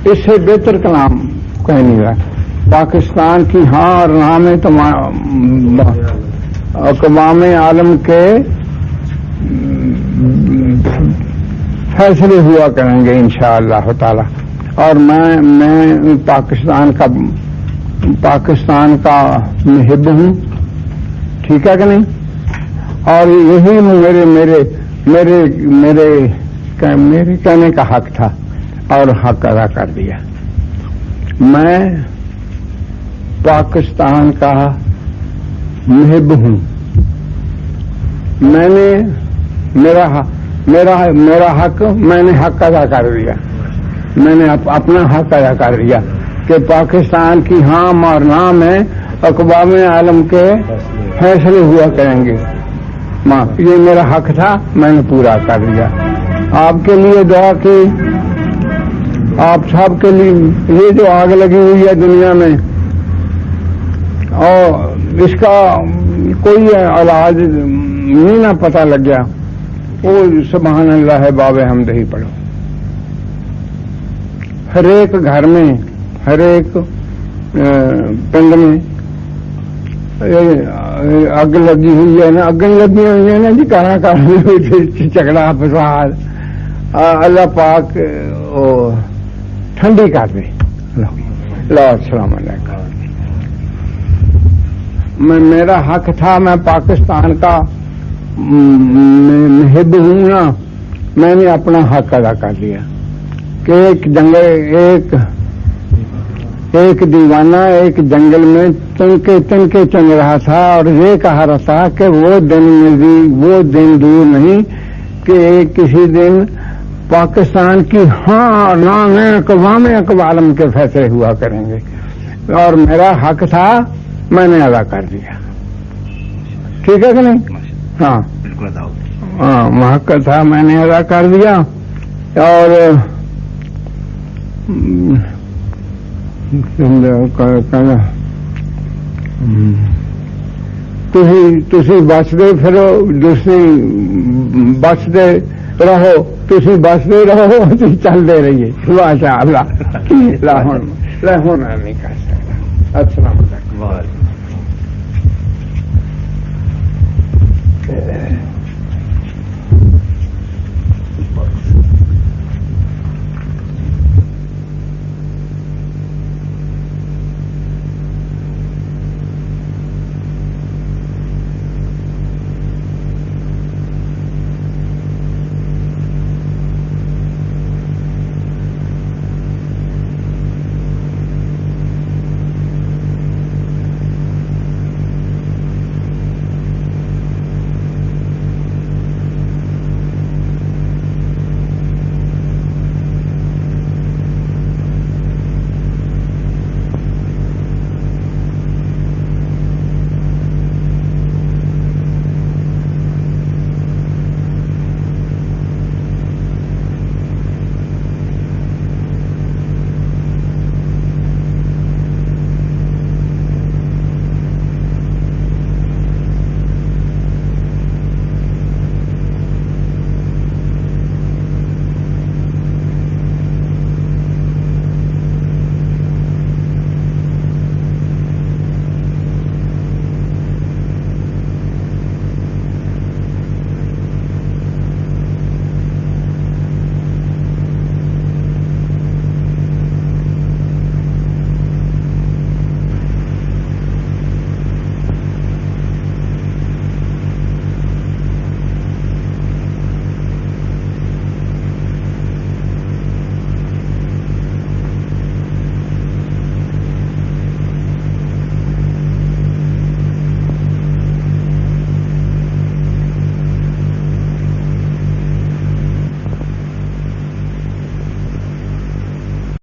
اس سے بہتر کلام کہیں نہیں رہا. پاکستان کی ہاں اور نہ میں اقوام عالم کے فیصلے ہوا کریں گے انشاءاللہ تعالی. اور میں پاکستان کا محب ہوں. ٹھیک ہے کہ نہیں؟ اور یہی میرے کہنے کا حق تھا اور حق ادا کر دیا. میں پاکستان کا محب ہوں. میں نے میرا حق میں نے حق ادا کر دیا. میں نے اپنا حق ادا کر دیا کہ پاکستان کی ہاں اور نہ میں اقوام عالم کے فیصلے ہوا کریں گے. یہ میرا حق تھا, میں نے پورا کر دیا. آپ کے لیے دعا کی, آپ سب کے لیے. یہ جو آگ لگی ہوئی ہے دنیا میں اور اس کا کوئی علاج نہیں نہ پتہ لگ گیا, وہ سبحان اللہ ہے باب حمدہی پڑھو. ہر ایک گھر میں, ہر ایک پنڈ میں اگ لگی ہوئی ہے نا, اگیں لگی ہوئی ہیں نا جی, کہاں جھگڑا فساد. اللہ پاک ٹھنڈی کر دے. السلام علیکم. میرا حق تھا, میں پاکستان کا محب ہوں نا, میں نے اپنا حق ادا کر دیا کہ ایک دیوانہ ایک جنگل میں تنکے چن رہا تھا اور یہ کہا رہا تھا کہ وہ دن دور نہیں کہ کسی دن پاکستان کی ہاں نہ میں اقوام عالم کے فیصلے ہوا کریں گے. اور میرا حق تھا, میں نے ادا کر دیا. ٹھیک ہے کہ نہیں؟ ہاں حق تھا, میں نے ادا کر دیا. اور تسی بچتے پھرو, دوسری بچتے رہو, تسی بچتے رہو, چلتے رہیے. ماشاء اللہ. ہونا نہیں کر سکتا. السلام علیکم.